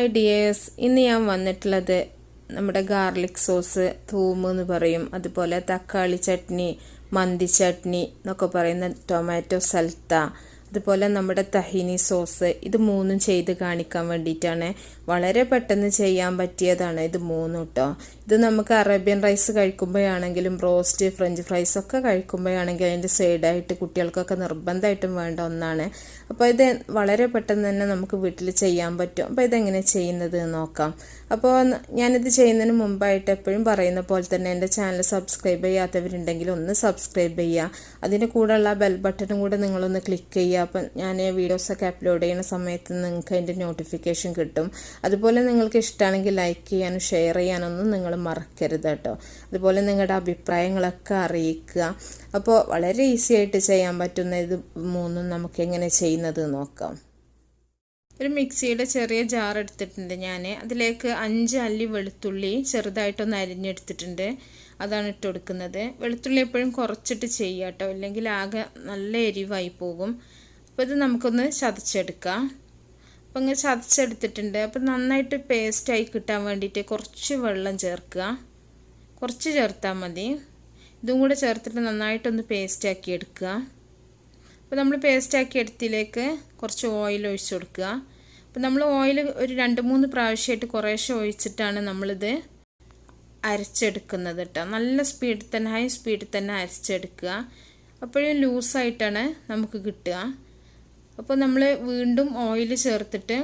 Hi dears, ഇന്ന് ഞാൻ വന്നിട്ടുള്ളത് നമ്മുടെ ഗാർലിക് സോസ്, തൂം എന്ന് പറയും, അതുപോലെ തക്കാളി ചട്നി, മന്തി ചട്നി എന്നൊക്കെ പറയുന്ന ടൊമാറ്റോ സൽത്ത, അതുപോലെ നമ്മുടെ തഹീനി സോസ്, ഇത് മൂന്നും ചെയ്ത് കാണിക്കാൻ വേണ്ടിയിട്ടാണ്. വളരെ പെട്ടെന്ന് ചെയ്യാൻ പറ്റിയതാണ് ഇത് മൂന്നും കേട്ടോ. ഇത് നമുക്ക് അറേബ്യൻ റൈസ് കഴിക്കുമ്പോഴാണെങ്കിലും റോസ്റ്റ്, ഫ്രഞ്ച് ഫ്രൈസ് ഒക്കെ കഴിക്കുമ്പോഴാണെങ്കിലും അതിൻ്റെ സൈഡായിട്ട് കുട്ടികൾക്കൊക്കെ നിർബന്ധമായിട്ടും വേണ്ട ഒന്നാണ്. അപ്പോൾ ഇത് വളരെ പെട്ടെന്ന് തന്നെ നമുക്ക് വീട്ടിൽ ചെയ്യാൻ പറ്റും. അപ്പോൾ ഇതെങ്ങനെ ചെയ്യുന്നത് നോക്കാം. അപ്പോൾ ഞാനിത് ചെയ്യുന്നതിന് മുമ്പായിട്ട് എപ്പോഴും പറയുന്ന പോലെ തന്നെ എൻ്റെ ചാനൽ സബ്സ്ക്രൈബ് ചെയ്യാത്തവരുണ്ടെങ്കിൽ ഒന്ന് സബ്സ്ക്രൈബ് ചെയ്യുക. അതിൻ്റെ കൂടെയുള്ള ബെൽ ബട്ടണും കൂടെ നിങ്ങളൊന്ന് ക്ലിക്ക് ചെയ്യുക. അപ്പം ഞാൻ വീഡിയോസൊക്കെ അപ്ലോഡ് ചെയ്യുന്ന സമയത്ത് നിങ്ങൾക്ക് അതിൻ്റെ നോട്ടിഫിക്കേഷൻ കിട്ടും. അതുപോലെ നിങ്ങൾക്ക് ഇഷ്ടമാണെങ്കിൽ ലൈക്ക് ചെയ്യാനും ഷെയർ ചെയ്യാനൊന്നും നിങ്ങൾ മറക്കരുത് കേട്ടോ. അതുപോലെ നിങ്ങളുടെ അഭിപ്രായങ്ങളൊക്കെ അറിയിക്കുക. അപ്പോൾ വളരെ ഈസി ആയിട്ട് ചെയ്യാൻ പറ്റുന്ന ഇത് മൂന്നും നമുക്ക് എങ്ങനെ ചെയ്യുന്നത് നോക്കാം. ഒരു മിക്സിയുടെ ചെറിയ ജാർ എടുത്തിട്ടുണ്ട് ഞാൻ. അതിലേക്ക് 5 അല്ലി വെളുത്തുള്ളി ചെറുതായിട്ടൊന്ന് അരിഞ്ഞെടുത്തിട്ടുണ്ട്. അതാണ് ഇട്ട് കൊടുക്കുന്നത്. വെളുത്തുള്ളി എപ്പോഴും കുറച്ചിട്ട് ചെയ്യുക കേട്ടോ, ഇല്ലെങ്കിൽ ആകെ നല്ല എരിവായി പോകും. അപ്പോൾ ഇത് നമുക്കൊന്ന് ചതച്ചെടുക്കാം. അപ്പോൾ ഇങ്ങനെ ചതച്ചെടുത്തിട്ടുണ്ട്. അപ്പോൾ നന്നായിട്ട് പേസ്റ്റായി കിട്ടാൻ വേണ്ടിയിട്ട് കുറച്ച് വെള്ളം ചേർക്കുക. കുറച്ച് ചേർത്താൽ മതി. ഇതും കൂടെ ചേർത്തിട്ട് നന്നായിട്ടൊന്ന് പേസ്റ്റാക്കി എടുക്കുക. അപ്പോൾ നമ്മൾ പേസ്റ്റാക്കി എടുത്തിലേക്ക് കുറച്ച് ഓയിൽ ഒഴിച്ച് കൊടുക്കുക. അപ്പോൾ നമ്മൾ ഓയിൽ ഒരു 2-3 പ്രാവശ്യമായിട്ട് കുറേശ്ശെ ഒഴിച്ചിട്ടാണ് നമ്മളിത് അരച്ചെടുക്കുന്നത് കേട്ടോ. നല്ല സ്പീഡിൽ തന്നെ, ഹൈ സ്പീഡിൽ തന്നെ അരച്ചെടുക്കുക. അപ്പോഴും ലൂസായിട്ടാണ് നമുക്ക് കിട്ടുക. അപ്പോൾ നമ്മൾ വീണ്ടും ഓയിൽ ചേർത്തിട്ട്,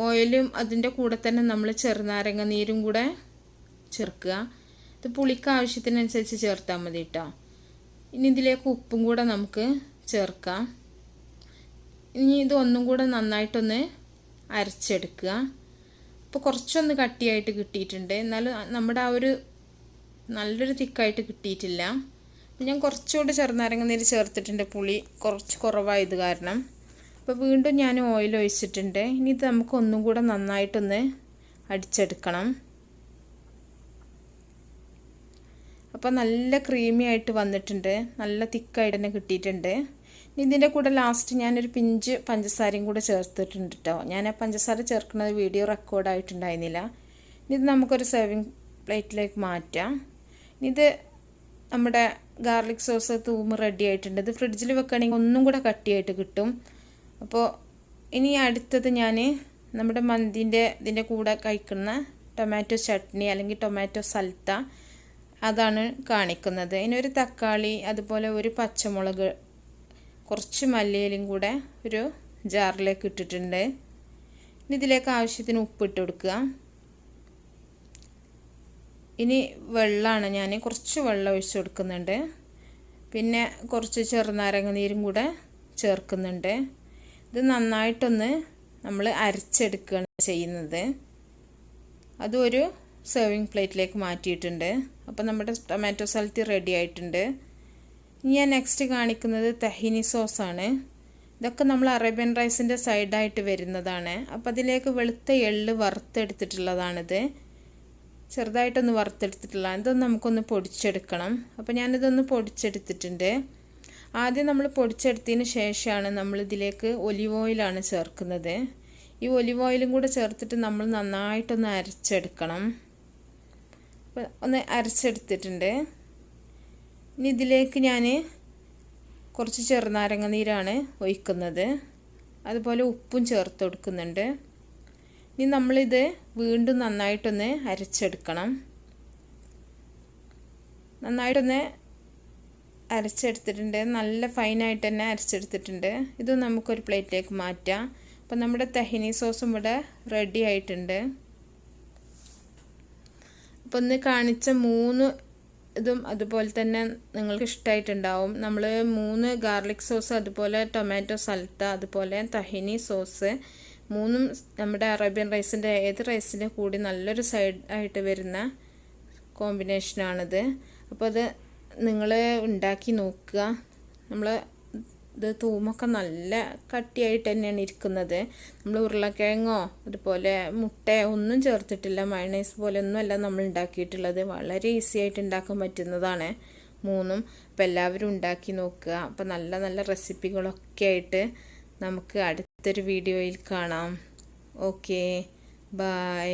ഓയിലും അതിൻ്റെ കൂടെ തന്നെ നമ്മൾ ചെറുനാരങ്ങ നീരും കൂടെ ചേർക്കുക. ഇത് പുളിക്ക് ആവശ്യത്തിനനുസരിച്ച് ചേർത്താൽ മതി കേട്ടോ. ഇനി ഇതിലേക്ക് ഉപ്പും കൂടെ നമുക്ക് ചേർക്കാം. ഇനി ഇത് ഒന്നും കൂടെ നന്നായിട്ടൊന്ന് അരച്ചെടുക്കുക. അപ്പോൾ കുറച്ചൊന്ന് കട്ടിയായിട്ട് കിട്ടിയിട്ടുണ്ട്, എന്നാലും നമ്മുടെ ആ ഒരു നല്ലൊരു തിക്കായിട്ട് കിട്ടിയിട്ടില്ല. ഞാൻ കുറച്ചുകൂടി ചെറുനാരങ്ങ നീര് ചേർത്തിട്ടുണ്ട്, പുളി കുറച്ച് കുറവായത് കാരണം. അപ്പോൾ വീണ്ടും ഞാൻ ഓയിൽ ഒഴിച്ചിട്ടുണ്ട്. ഇനി ഇത് നമുക്ക് ഒന്നും കൂടെ നന്നായിട്ടൊന്ന് അടിച്ചെടുക്കണം. അപ്പോൾ നല്ല ക്രീമി ആയിട്ട് വന്നിട്ടുണ്ട്, നല്ല തിക്കായിട്ട് തന്നെ കിട്ടിയിട്ടുണ്ട്. ഇനി ഇതിൻ്റെ കൂടെ ലാസ്റ്റ് ഞാനൊരു പിഞ്ച് പഞ്ചസാരയും കൂടെ ചേർത്തിട്ടുണ്ട് കേട്ടോ. ഞാൻ ആ പഞ്ചസാര ചേർക്കുന്നത് വീഡിയോ റെക്കോർഡായിട്ടുണ്ടായിരുന്നില്ല. ഇനി ഇത് നമുക്കൊരു സെർവിങ് പ്ലേറ്റിലേക്ക് മാറ്റാം. ഇത് നമ്മുടെ ഗാർലിക് സോസ് തൂം റെഡി ആയിട്ടുണ്ട്. ഇത് ഫ്രിഡ്ജിൽ വെക്കുകയാണെങ്കിൽ ഒന്നും കൂടെ കട്ടിയായിട്ട് കിട്ടും. അപ്പോൾ ഇനി അടുത്തത് ഞാൻ നമ്മുടെ മന്തിൻ്റെ ഇതിൻ്റെ കൂടെ കഴിക്കുന്ന ടൊമാറ്റോ ചട്നി അല്ലെങ്കിൽ ടൊമാറ്റോ സൽത്ത, അതാണ് കാണിക്കുന്നത്. ഇതിനൊരു തക്കാളി, അതുപോലെ ഒരു പച്ചമുളക്, കുറച്ച് മല്ലിയിലും കൂടെ ഒരു ജാറിലേക്ക് ഇട്ടിട്ടുണ്ട്. ഇനി ഇതിലേക്ക് ആവശ്യത്തിന് ഉപ്പിട്ട് കൊടുക്കുക. ഇനി വെള്ളമാണ്, ഞാൻ കുറച്ച് വെള്ളം ഒഴിച്ച് കൊടുക്കുന്നുണ്ട്. പിന്നെ കുറച്ച് ചെറുനാരങ്ങ നീരും കൂടെ ചേർക്കുന്നുണ്ട്. ഇത് നന്നായിട്ടൊന്ന് നമ്മൾ അരച്ചെടുക്കുകയാണ് ചെയ്യുന്നത്. അതൊരു സെർവിങ് പ്ലേറ്റിലേക്ക് മാറ്റിയിട്ടുണ്ട്. അപ്പോൾ നമ്മുടെ ടൊമാറ്റോ സൽത്തി റെഡി ആയിട്ടുണ്ട്. ഇനി ഞാൻ നെക്സ്റ്റ് കാണിക്കുന്നത് തഹീനി സോസാണ്. ഇതൊക്കെ നമ്മൾ അറേബ്യൻ റൈസിൻ്റെ സൈഡായിട്ട് വരുന്നതാണ്. അപ്പോൾ അതിലേക്ക് വെളുത്ത എള്ള് വറുത്തെടുത്തിട്ടുള്ളതാണിത്. ചെറുതായിട്ടൊന്ന് വറുത്തെടുത്തിട്ടുള്ള ഇതൊന്ന് നമുക്കൊന്ന് പൊടിച്ചെടുക്കണം. അപ്പോൾ ഞാനിതൊന്ന് പൊടിച്ചെടുത്തിട്ടുണ്ട്. ആദ്യം നമ്മൾ പൊടിച്ചെടുത്തതിന് ശേഷമാണ് നമ്മളിതിലേക്ക് ഒലിവ് ഓയിലാണ് ചേർക്കുന്നത്. ഈ ഒലിവ് ഓയിലും കൂടെ ചേർത്തിട്ട് നമ്മൾ നന്നായിട്ടൊന്ന് അരച്ചെടുക്കണം. അപ്പോൾ ഒന്ന് അരച്ചെടുത്തിട്ടുണ്ട്. ഇനി ഇതിലേക്ക് ഞാൻ കുറച്ച് ചെറുനാരങ്ങ നീരാണ് ഒഴിക്കുന്നത്. അതുപോലെ ഉപ്പും ചേർത്ത് കൊടുക്കുന്നുണ്ട്. ഇനി നമ്മളിത് വീണ്ടും നന്നായിട്ടൊന്ന് അരച്ചെടുക്കണം. നന്നായിട്ടൊന്ന് അരച്ചെടുത്തിട്ടുണ്ട്, നല്ല ഫൈനായിട്ട് തന്നെ അരച്ചെടുത്തിട്ടുണ്ട്. ഇത് നമുക്കൊരു പ്ലേറ്റിലേക്ക് മാറ്റാം. അപ്പം നമ്മുടെ തഹീനി സോസും ഇവിടെ റെഡി ആയിട്ടുണ്ട്. അപ്പോൾ ഇന്ന് കാണിച്ച 3 ഇതും അതുപോലെ തന്നെ നിങ്ങൾക്ക് ഇഷ്ടമായിട്ടുണ്ടാവും. നമ്മൾ 3 ഗാർലിക് സോസ്, അതുപോലെ ടൊമാറ്റോ സൽത്ത, അതുപോലെ തഹീനി സോസ്, 3ഉം നമ്മുടെ അറേബ്യൻ റൈസിൻ്റെ ഏത് റൈസിൻ്റെ കൂടി നല്ലൊരു സൈഡായിട്ട് വരുന്ന കോമ്പിനേഷനാണിത്. അപ്പോൾ അത് നിങ്ങൾ ഉണ്ടാക്കി നോക്കുക. നമ്മൾ ഇത് തൂമൊക്കെ നല്ല കട്ടിയായിട്ട് തന്നെയാണ് ഇരിക്കുന്നത്. നമ്മൾ ഉരുളക്കിഴങ്ങോ അതുപോലെ മുട്ടയോ ഒന്നും ചേർത്തിട്ടില്ല, മയണൈസ് പോലെ ഒന്നുമല്ല നമ്മൾ ഉണ്ടാക്കിയിട്ടുള്ളത്. വളരെ ഈസി ആയിട്ട് ഉണ്ടാക്കാൻ പറ്റുന്നതാണ് 3ഉം. അപ്പോൾ എല്ലാവരും ഉണ്ടാക്കി നോക്കുക. അപ്പോൾ നല്ല നല്ല റെസിപ്പികളൊക്കെ ആയിട്ട് നമുക്ക് അടുത്തൊരു വീഡിയോയിൽ കാണാം. Okay bye.